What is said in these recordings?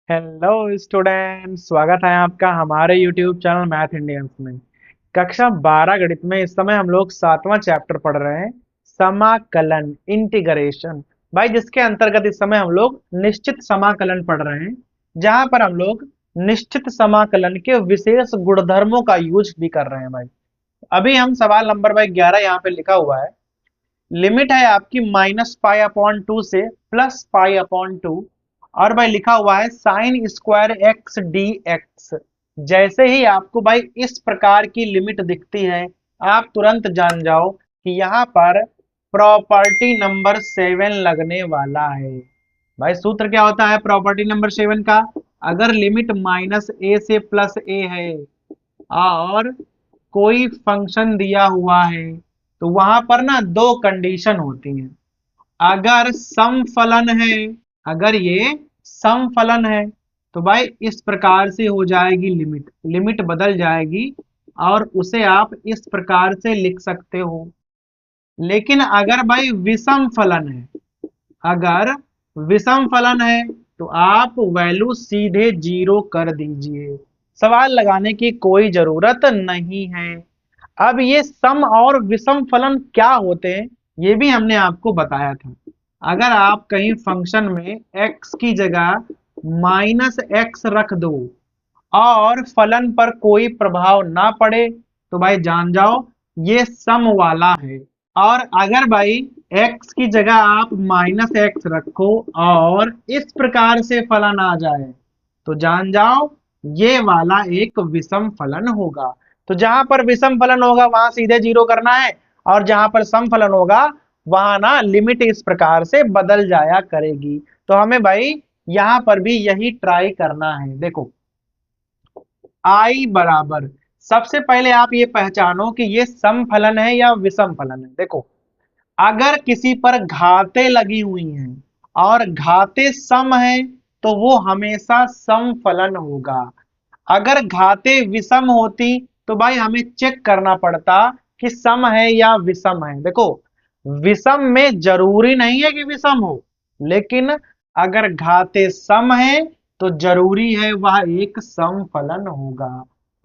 Hello student, स्वागत है आपका हमारे यूट्यूब चैनल मैथ इंडियंस में। कक्षा 12 गणित में इस समय हम लोग 7वां चैप्टर पढ़ रहे हैं, समाकलन, इंटीग्रेशन। भाई जिसके अंतर्गत इस समय हम लोग निश्चित समाकलन पढ़ रहे हैं, जहां पर हम लोग निश्चित समाकलन के विशेष गुणधर्मों का यूज भी कर रहे हैं। भाई अभी हम सवाल नंबर भाई 11 यहाँ पे लिखा हुआ है। लिमिट है आपकी -π/2 से +π/2, और भाई लिखा हुआ है sine square x D x. जैसे ही आपको भाई इस प्रकार की लिमिट दिखती है, आप तुरंत जान जाओ कि यहाँ पर प्रॉपर्टी नंबर 7 लगने वाला है। भाई सूत्र क्या होता है प्रॉपर्टी नंबर 7 का? अगर लिमिट -a से +a है और कोई फंक्शन दिया हुआ है, तो वहां पर ना दो कंडीशन होती हैं। अगर सम फलन है, अगर ये सम फलन है, तो भाई इस प्रकार से हो जाएगी लिमिट, लिमिट बदल जाएगी और उसे आप इस प्रकार से लिख सकते हो। लेकिन अगर भाई विषम फलन है, अगर विषम फलन है, तो आप वैल्यू सीधे 0 कर दीजिए, सवाल लगाने की कोई जरूरत नहीं है। अब ये सम और विषम फलन क्या होते हैं, ये भी हमने आपको बताया था। अगर आप कहीं फंक्शन में x की जगह -x रख दो और फलन पर कोई प्रभाव ना पड़े, तो भाई जान जाओ ये सम वाला है। और अगर भाई x की जगह आप -x रखो और इस प्रकार से फलन आ जाए, तो जान जाओ ये वाला एक विषम फलन होगा। तो जहां पर विषम फलन होगा वहां सीधे 0 करना है, और जहां पर सम फलन होगा वहां ना लिमिट इस प्रकार से बदल जाया करेगी। तो हमें भाई यहां पर भी यही ट्राई करना है। देखो आई बराबर, सबसे पहले आप ये पहचानो कि ये सम फलन है या विषम फलन है। देखो अगर किसी पर घातें लगी हुई हैं और घातें सम है, तो वो हमेशा सम फलन होगा। अगर घातें विषम होती तो भाई हमें चेक करना पड़ता कि सम है या विषम है। देखो विषम में जरूरी नहीं है कि विषम हो, लेकिन अगर घातें सम है तो जरूरी है वह एक सम फलन होगा।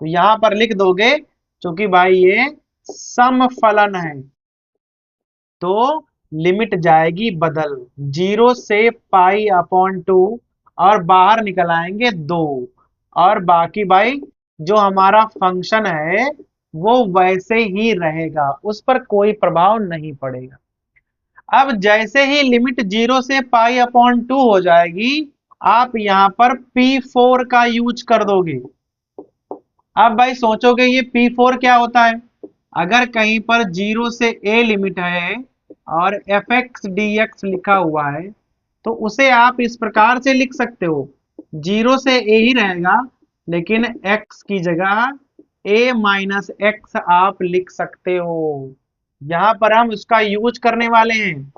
तो यहां पर लिख दोगे, क्योंकि भाई ये सम फलन है, तो लिमिट जाएगी बदल 0 से π/2, और बाहर निकल आएंगे 2, और बाकी भाई जो हमारा फंक्शन है वो वैसे ही रहेगा, उस पर कोई प्रभाव नहीं पड़ेगा। अब जैसे ही लिमिट 0 से π/2 हो जाएगी, आप यहां पर P4 का यूज कर दोगे। अब भाई सोचोगे ये P4 क्या होता है? अगर कहीं पर 0 से a लिमिट है और fx dx लिखा हुआ है, तो उसे आप इस प्रकार से लिख सकते हो, 0 से a ही रहेगा, लेकिन x की जगह a x आप लिख सकते हो। यहां पर हम उसका यूज करने वाले हैं।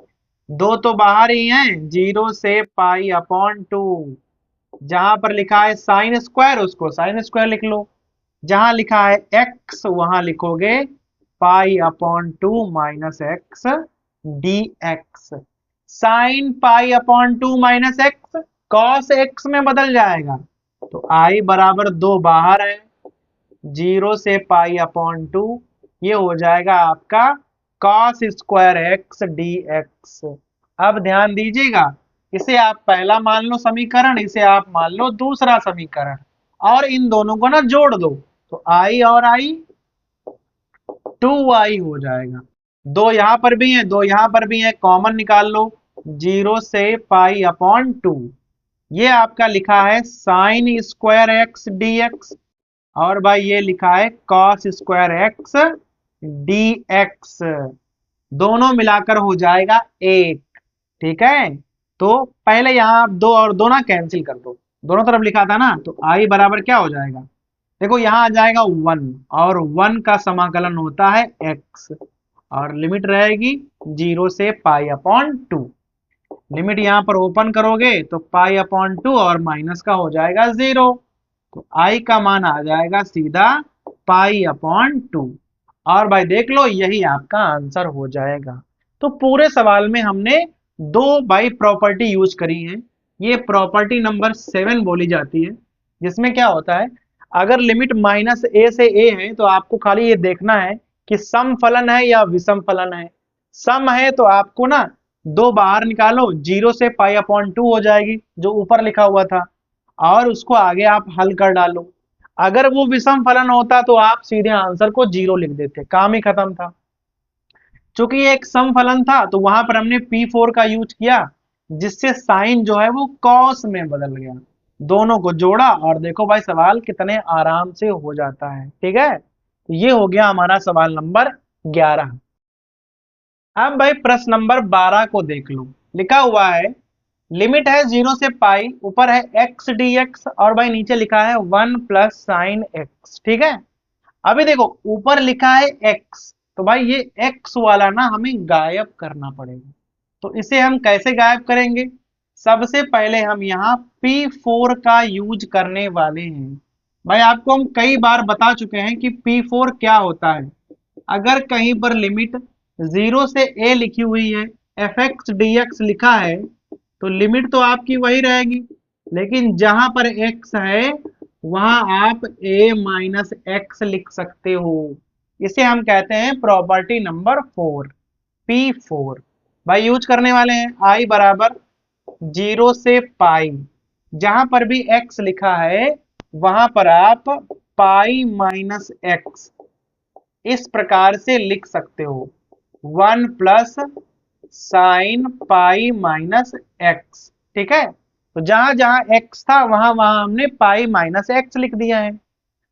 दो तो बाहर ही हैं, 0 से π/2। जहां पर लिखा है साइन स्क्वायर, उसको साइन स्क्वायर लिख लो। जहां लिखा है x, वहां लिखोगे π/2 -x dx। Sine π/2 -x cos x में बदल जाएगा, तो i बराबर 2 बाहर है, 0 से π/2, ये हो जाएगा आपका cos स्क्वायर x dx। अब ध्यान दीजिएगा, इसे आप पहला मान लो समीकरण, इसे आप मान लो दूसरा समीकरण, और इन दोनों को ना जोड़ दो, तो i और i 2i हो जाएगा। दो यहां पर भी है, दो यहां पर भी है, कॉमन निकाल लो, 0 से π/2। ये आपका लिखा है साइन स्क्वायर एक्स dx, और भाई ये लिखा है cos स्क्वायर एक्स dx। दोनों मिलाकर हो जाएगा 1। ठीक है, तो पहले यहां आप दो और दो ना कैंसिल कर दो, दोनों तरफ लिखा था ना, तो i बराबर क्या हो जाएगा? देखो यहां आ जाएगा 1, और 1 का समाकलन होता है x, और लिमिट रहेगी 0 से π/2। लिमिट यहां पर ओपन करोगे तो π/2 और माइनस का हो जाएगा 0, तो i का मान आ जाएगा सीधा π/2। और भाई देख लो यही आपका आंसर हो जाएगा। तो पूरे सवाल में हमने दो भाई प्रॉपर्टी यूज करी है। ये प्रॉपर्टी नंबर 7 बोली जाती है, जिसमें क्या होता है, अगर लिमिट माइनस ए से ए है तो आपको खाली ये देखना है कि सम फलन है या विषम फलन है। सम है तो आपको ना दो बाहर निकालो, 0 से पाई अपॉन 2 हो जाएगी जो ऊपर लिखा हुआ था, और उसको आगे आप हल कर डालो। अगर वो विषम फलन होता तो आप सीधे आंसर को 0 लिख देते, काम ही खत्म था। चूंकि ये एक सम फलन था तो वहां पर हमने P4 का यूज किया, जिससे साइन जो है वो कॉस में बदल गया, दोनों को जोड़ा और देखो भाई सवाल कितने आराम से हो जाता है। ठीक है, तो ये हो गया हमारा सवाल नंबर 11। अब भाई प्रश्न नंबर 12 को देख लो, लिखा हुआ है लिमिट है 0 से पाई, ऊपर है x dx और भाई नीचे लिखा है 1 प्लस साइन एक्स। ठीक है, अभी देखो ऊपर लिखा है x, तो भाई ये x वाला ना हमें गायब करना पड़ेगा। तो इसे हम कैसे गायब करेंगे? सबसे पहले हम यहाँ P4 का यूज करने वाले हैं। भाई आपको हम कई बार बता चुके हैं कि P4 क्या होता है। अगर कहीं पर लिमिट 0 से a लिखी हुई है, fx dx लिखा है, तो लिमिट तो आपकी वही रहेगी, लेकिन जहां पर x है वहां आप a माइनस एक्स लिख सकते हो। इसे हम कहते हैं प्रॉपर्टी नंबर 4, P4। भाई यूज करने वाले हैं i बराबर 0 से पाई, जहां पर भी x लिखा है वहां पर आप पाई माइनस एक्स इस प्रकार से लिख सकते हो, 1 plus sine pi minus x. ठीक है, तो जहां जहां x था वहां वहां हमने पाई माइनस एक्स लिख दिया है।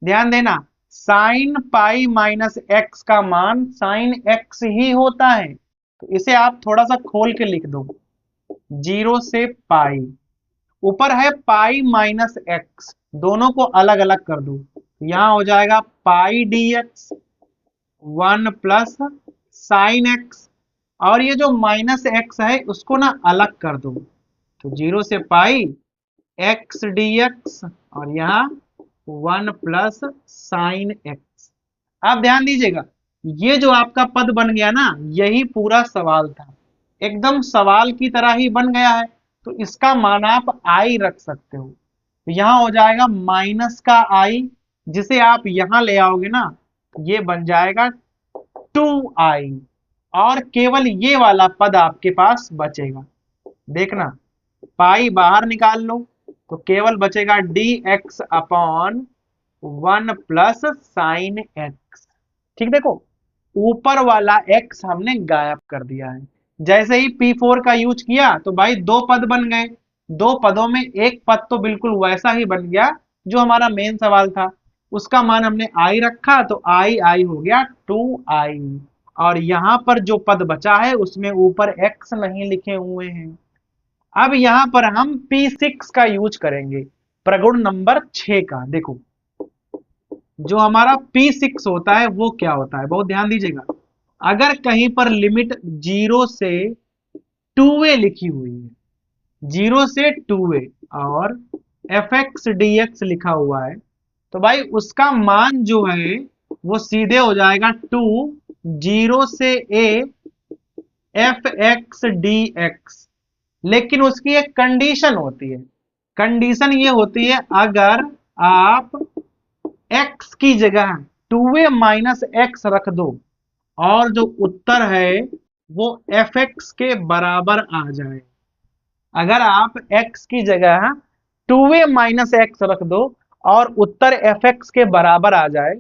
ध्यान देना, साइन पाई माइनस एक्स का मान साइन एक्स ही होता है, तो इसे आप थोड़ा सा खोल के लिख दो, 0 से पाई, ऊपर है पाई माइनस एक्स, दोनों को अलग अलग कर दो, यहां हो जाएगा pi D X 1 plus sine X, और ये जो माइनस एक्स है उसको ना अलग कर दो, तो 0 से पाई एक्स डी एक्स और यहाँ 1 प्लस साइन एक्स। आप ध्यान दीजिएगा, ये जो आपका पद बन गया ना, यही पूरा सवाल था, एकदम सवाल की तरह ही बन गया है, तो इसका मान आप आई रख सकते हो। तो यहाँ हो जाएगा माइनस का आई, जिसे आप यहां ले आओगे ना, ये बन जाएगा 2i, और केवल ये वाला पद आपके पास बचेगा। देखना, पाई बाहर निकाल लो तो केवल बचेगा dx upon 1 plus sine x. ठीक, देखो ऊपर वाला x हमने गायब कर दिया है। जैसे ही P4 का यूज किया तो भाई दो पद बन गए, दो पदों में एक पद तो बिल्कुल वैसा ही बन गया जो हमारा मेन सवाल था, उसका मान हमने i रखा तो आई हो गया 2i, और यहां पर जो पद बचा है उसमें ऊपर x नहीं लिखे हुए हैं। अब यहां पर हम P6 का यूज करेंगे, प्रगुण नंबर 6 का। देखो जो हमारा P6 होता है वो क्या होता है, बहुत ध्यान दीजिएगा। अगर कहीं पर लिमिट 0 से 2a लिखी हुई है, 0 से 2a और fx dx लिखा हुआ है, तो भाई उसका मान जो है वो सीधे हो जाएगा 2 0 से a fx dx। लेकिन उसकी एक कंडीशन होती है, कंडीशन ये होती है अगर आप x की जगह 2a माइनस एक्स रख दो और जो उत्तर है वो fx के बराबर आ जाए। अगर आप x की जगह 2a माइनस एक्स रख दो और उत्तर fx के बराबर आ जाए,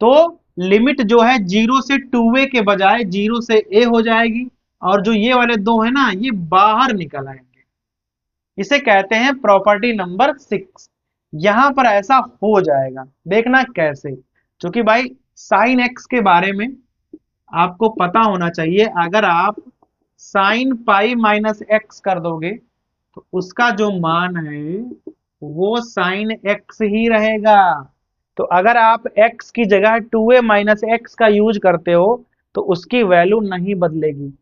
तो लिमिट जो है 0 से 2a के बजाय 0 से a हो जाएगी, और जो ये वाले दो है ना ये बाहर निकल आएंगे। इसे कहते हैं प्रॉपर्टी नंबर 6। यहां पर ऐसा हो जाएगा, देखना कैसे। क्योंकि भाई साइन एक्स के बारे में आपको पता होना चाहिए, अगर आप साइन पाई माइनस एक्स कर दोगे तो उसका जो मान है वो साइन एक्स ही रहेगा। तो अगर आप x की जगह 2a माइनस एक्स का यूज करते हो तो उसकी वैल्यू नहीं बदलेगी।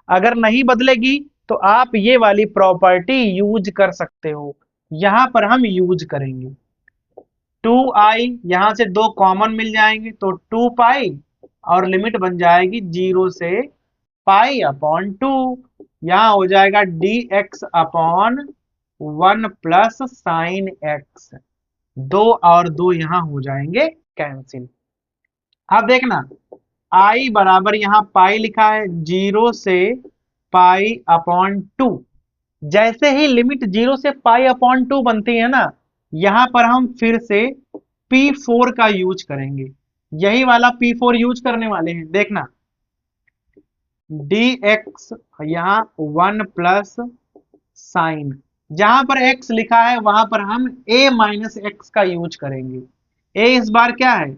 अगर नहीं बदलेगी तो आप ये वाली प्रॉपर्टी यूज कर सकते हो, यहां पर हम यूज करेंगे 2i, यहां से दो कॉमन मिल जाएंगे तो 2 पाई, और लिमिट बन जाएगी 0 से पाई अपॉन 2, यहां हो जाएगा dx upon 1 plus sine x, 2 और 2 यहां हो जाएंगे कैंसिल। अब देखना आई बराबर यहां पाई लिखा है, 0 से पाई अपॉन 2। जैसे ही लिमिट 0 से पाई अपॉन 2 बनती है ना, यहां पर हम फिर से P4 का यूज करेंगे। यही वाला P4 यूज करने वाले हैं। देखना dx यहाँ 1 प्लस साइन, जहां पर x लिखा है वहां पर हम a माइनस एक्स का यूज करेंगे। a इस बार क्या है,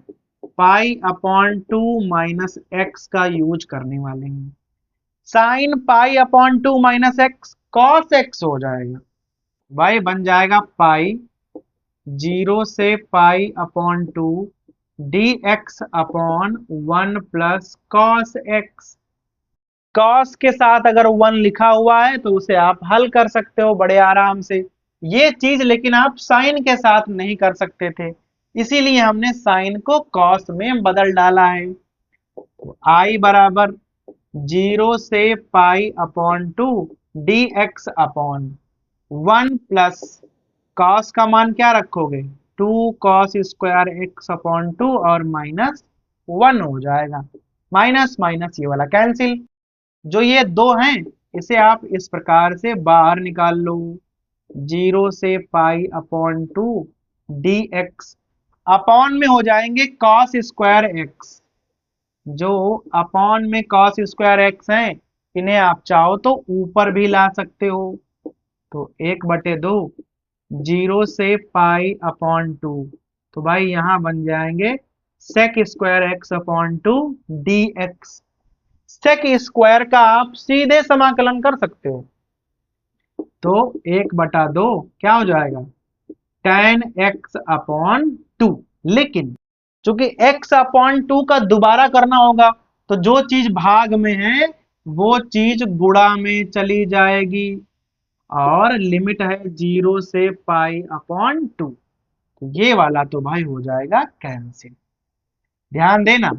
पाई अपॉन 2 माइनस एक्स का यूज करने वाले हैं। Sine pi upon 2 minus x cos x हो जाएगा भाई, बन जाएगा पाई 0 से pi upon 2 d x upon 1 plus cos x. Cos के साथ अगर 1 लिखा हुआ है तो उसे आप हल कर सकते हो बड़े आराम से। ये चीज लेकिन आप साइन के साथ नहीं कर सकते थे, इसीलिए हमने साइन को कॉस में बदल डाला है। आई बराबर 0 से pi upon 2 d x upon 1 plus cos का मान क्या रखोगे, 2 कॉस स्क्वायर एक्स अपॉन 2 और माइनस 1 हो जाएगा। माइनस माइनस ये वाला कैंसिल। जो ये दो हैं इसे आप इस प्रकार से बाहर निकाल लो, 0 से pi upon 2 d x upon में हो जाएंगे कॉस स्क्वायर एक्स। जो अपॉन में कॉस स्क्वायर एक्स हैं इन्हें आप चाहो तो ऊपर भी ला सकते हो। तो 1/2 0 से पाई अपॉन 2, तो भाई यहां बन जाएंगे sec square x upon 2 d x. Sec square का आप सीधे समाकलन कर सकते हो, तो 1/2 क्या हो जाएगा, tan एक्स अपॉन 2। लेकिन चूंकि x अपॉन 2 का दोबारा करना होगा, तो जो चीज भाग में है वो चीज गुणा में चली जाएगी, और लिमिट है 0 से पाई अपॉन 2, तो ये वाला तो भाई हो जाएगा कैंसिल। ध्यान देना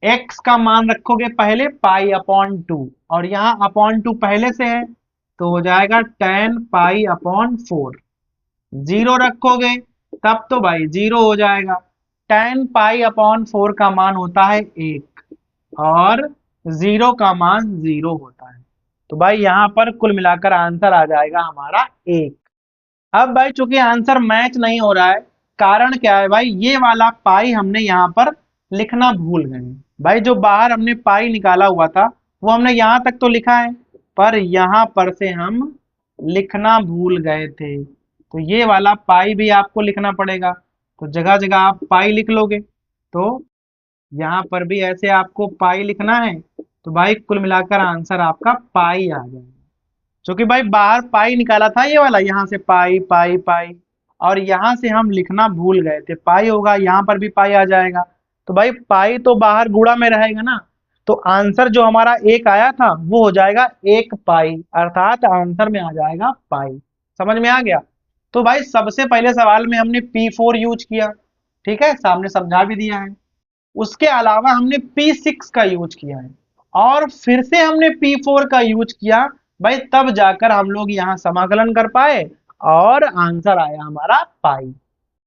x का मान रखोगे पहले पाई अपॉन 2, और यहाँ अपॉन 2 पहले से है तो हो जाएगा tan पाई अपॉन 4। 0 रखोगे तब तो भाई 0 हो जाएगा। tan पाई अपॉन 4 का मान होता है 1 और 0 का मान 0 होता है, तो भाई यहां पर कुल मिलाकर आंसर आ जाएगा हमारा 1। अब भाई चूंकि आंसर मैच नहीं हो रहा है, कारण क्या है भाई, ये वाला पाई हमने यहाँ पर लिखना भूल गए। भाई जो बाहर हमने पाई निकाला हुआ था वो हमने यहाँ तक तो लिखा है, पर यहाँ पर से हम लिखना भूल गए थे, तो ये वाला पाई भी आपको लिखना पड़ेगा। तो जगह जगह आप पाई लिख लोगे, तो यहाँ पर भी ऐसे आपको पाई लिखना है, तो भाई कुल मिलाकर आंसर आपका पाई आ जाएगा। क्योंकि भाई बाहर पाई निकाला था ये वाला, यहाँ से पाई पाई पाई, और यहाँ से हम लिखना भूल गए थे, पाई होगा यहाँ पर भी पाई आ जाएगा, तो भाई पाई तो बाहर गुणा में रहेगा ना, तो आंसर जो हमारा 1 आया था वो हो जाएगा 1 पाई, अर्थात आंसर में आ जाएगा पाई। समझ में आ गया। तो भाई सबसे पहले सवाल में हमने P4 यूज किया, ठीक है, सामने समझा भी दिया है। उसके अलावा हमने P6 का यूज किया है, और फिर से हमने P4 का यूज किया भाई, तब जाकर हम लोग यहाँ समाकलन कर पाए और आंसर आया हमारा पाई।